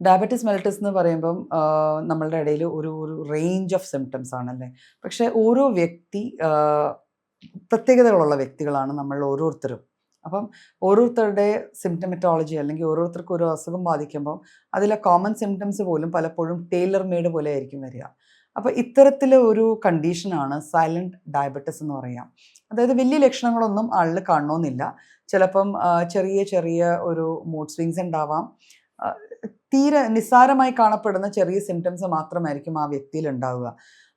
Diabetes mellitus എന്ന് പറയുമ്പം നമ്മളുടെ ഇടയിൽ ഒരു റേഞ്ച് ഓഫ് സിംറ്റംസ് ആണല്ലേ. പക്ഷേ ഓരോ വ്യക്തി പ്രത്യേകതകളുള്ള വ്യക്തികളാണ് നമ്മൾ ഓരോരുത്തരും. അപ്പം ഓരോരുത്തരുടെ സിംപ്റ്റമറ്റോളജി അല്ലെങ്കിൽ ഓരോരുത്തർക്കും ഓരോ അസുഖം ബാധിക്കുമ്പം അതിലെ കോമൺ സിംപ്റ്റംസ് പോലും പലപ്പോഴും ടൈലർ മെയ്ഡ് പോലെ ആയിരിക്കും വരിക. അപ്പോൾ ഇത്തരത്തിലെ ഒരു കണ്ടീഷനാണ് സൈലന്റ് ഡയബറ്റിസ് എന്ന് പറയാം. അതായത് വലിയ ലക്ഷണങ്ങളൊന്നും ആളിൽ കാണണമെന്നില്ല. ചിലപ്പം ചെറിയ ചെറിയ ഒരു മൂഡ് സ്വിങ്സ് ഉണ്ടാവാം. ആ, തീരെ നിസ്സാരമായി കാണപ്പെടുന്ന ചെറിയ സിംറ്റംസ് മാത്രമായിരിക്കും ആ വ്യക്തിയിൽ ഉണ്ടാവുക.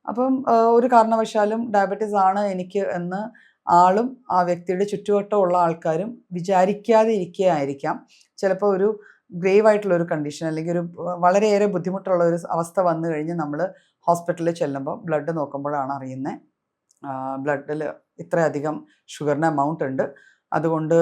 അപ്പം ഒരു കാരണവശാലും ഡയബറ്റിസ് ആണ് എനിക്ക് എന്ന് ആളും ആ വ്യക്തിയുടെ ചുറ്റുവട്ടമുള്ള ആൾക്കാരും വിചാരിക്കാതെ ഇരിക്കുകയായിരിക്കാം. ചിലപ്പോൾ ഒരു ഗ്രേവ് ആയിട്ടുള്ള ഒരു കണ്ടീഷൻ അല്ലെങ്കിൽ ഒരു വളരെയേറെ ബുദ്ധിമുട്ടുള്ള ഒരു അവസ്ഥ വന്നു കഴിഞ്ഞ് നമ്മൾ ഹോസ്പിറ്റലിൽ ചെല്ലുമ്പോൾ ബ്ലഡ് നോക്കുമ്പോഴാണ് അറിയുന്നത് ബ്ലഡിൽ ഇത്രയധികം ഷുഗറിൻ്റെ എമൗണ്ട് ഉണ്ട്. അതുകൊണ്ട്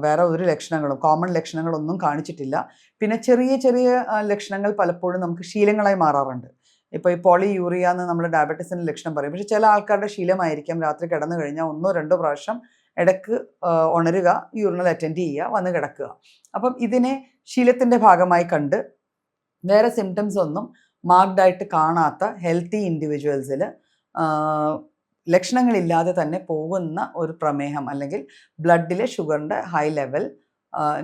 വേറെ ഒരു ലക്ഷണങ്ങളും കോമൺ ലക്ഷണങ്ങളൊന്നും കാണിച്ചിട്ടില്ല. പിന്നെ ചെറിയ ചെറിയ ലക്ഷണങ്ങൾ പലപ്പോഴും നമുക്ക് ശീലങ്ങളായി മാറാറുണ്ട്. ഇപ്പോൾ ഈ പോളിയൂറിയ എന്ന് നമ്മൾ ഡയബറ്റീസിൻ്റെ ലക്ഷണം പറയും. പക്ഷേ ചില ആൾക്കാരുടെ ശീലമായിരിക്കാം രാത്രി കിടന്നു കഴിഞ്ഞാൽ 1-2 പ്രാവശ്യം ഇടയ്ക്ക് ഉണരുക, യൂറിനൽ അറ്റൻഡ് ചെയ്യുക, വന്ന് കിടക്കുക. അപ്പം ഇതിനെ ശീലത്തിൻ്റെ ഭാഗമായി കണ്ട് വേറെ സിംറ്റംസ് ഒന്നും മാർക്ക്ഡായിട്ട് കാണാത്ത ഹെൽത്തി ഇൻഡിവിജ്വൽസിൽ ലക്ഷണങ്ങളില്ലാതെ തന്നെ പോകുന്ന ഒരു പ്രമേഹം അല്ലെങ്കിൽ ബ്ലഡിലെ ഷുഗറിൻ്റെ ഹൈ ലെവൽ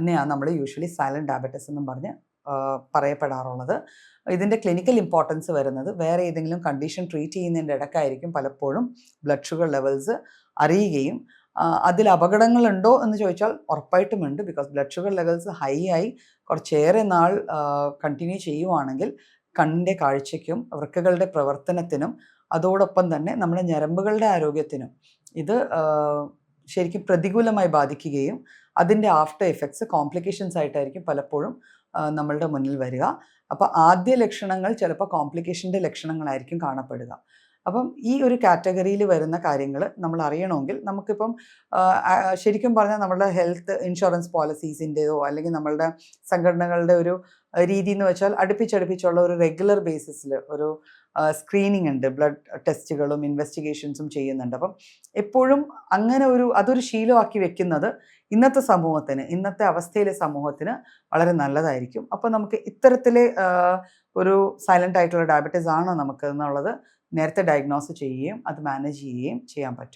നെയാണ് നമ്മൾ യൂഷ്വലി സൈലന്റ് ഡയബറ്റിസ് എന്നും പറഞ്ഞ് പറയപ്പെടാറുള്ളത്. ഇതിൻ്റെ ക്ലിനിക്കൽ ഇമ്പോർട്ടൻസ് വരുന്നത് വേറെ ഏതെങ്കിലും കണ്ടീഷൻ ട്രീറ്റ് ചെയ്യുന്നതിൻ്റെ ഇടയ്ക്കായിരിക്കും പലപ്പോഴും ബ്ലഡ് ഷുഗർ ലെവൽസ് അറിയുകയും അതിൽ അപകടങ്ങളുണ്ടോ എന്ന് ചോദിച്ചാൽ ഉറപ്പായിട്ടുമുണ്ട്. Because blood sugar levels high ആയി കുറച്ചേറെ നാൾ കണ്ടിന്യൂ ചെയ്യുവാണെങ്കിൽ കണ്ണിൻ്റെ കാഴ്ചയ്ക്കും വൃക്കകളുടെ പ്രവർത്തനത്തിനും അതോടൊപ്പം തന്നെ നമ്മുടെ ഞരമ്പുകളുടെ ആരോഗ്യത്തിനും ഇത് ശരിക്കും പ്രതികൂലമായി ബാധിക്കുകയും അതിൻ്റെ ആഫ്റ്റർ എഫക്ട്സ് കോംപ്ലിക്കേഷൻസ് ആയിട്ടായിരിക്കും പലപ്പോഴും നമ്മളുടെ മുന്നിൽ വരിക. അപ്പോൾ ആദ്യ ലക്ഷണങ്ങൾ ചിലപ്പോൾ കോംപ്ലിക്കേഷൻ്റെ ലക്ഷണങ്ങളായിരിക്കും കാണപ്പെടുക. അപ്പം ഈ ഒരു കാറ്റഗറിയിൽ വരുന്ന കാര്യങ്ങൾ നമ്മൾ അറിയണമെങ്കിൽ നമുക്കിപ്പം ശരിക്കും പറഞ്ഞാൽ നമ്മളുടെ ഹെൽത്ത് ഇൻഷുറൻസ് പോളിസീസിൻ്റെയോ അല്ലെങ്കിൽ നമ്മളുടെ സംഘടനകളുടെ ഒരു രീതി എന്ന് വെച്ചാൽ അടുപ്പിച്ചടുപ്പിച്ചുള്ള ഒരു റെഗുലർ ബേസിസിൽ ഒരു സ്ക്രീനിങ് ഉണ്ട്, ബ്ലഡ് ടെസ്റ്റുകളും ഇൻവെസ്റ്റിഗേഷൻസും ചെയ്യുന്നുണ്ട്. അപ്പം എപ്പോഴും അങ്ങനെ അതൊരു ശീലമാക്കി വെക്കുന്നത് ഇന്നത്തെ അവസ്ഥയിലെ സമൂഹത്തിന് വളരെ നല്ലതായിരിക്കും. അപ്പോൾ നമുക്ക് ഇത്തരത്തിലെ ഒരു സൈലൻ്റ് ആയിട്ടുള്ള ഡയബറ്റീസ് ആണോ നമുക്ക് എന്നുള്ളത് നേരത്തെ ഡയഗ്നോസ് ചെയ്യുകയും അത് മാനേജ് ചെയ്യുകയും ചെയ്യാൻ പറ്റും.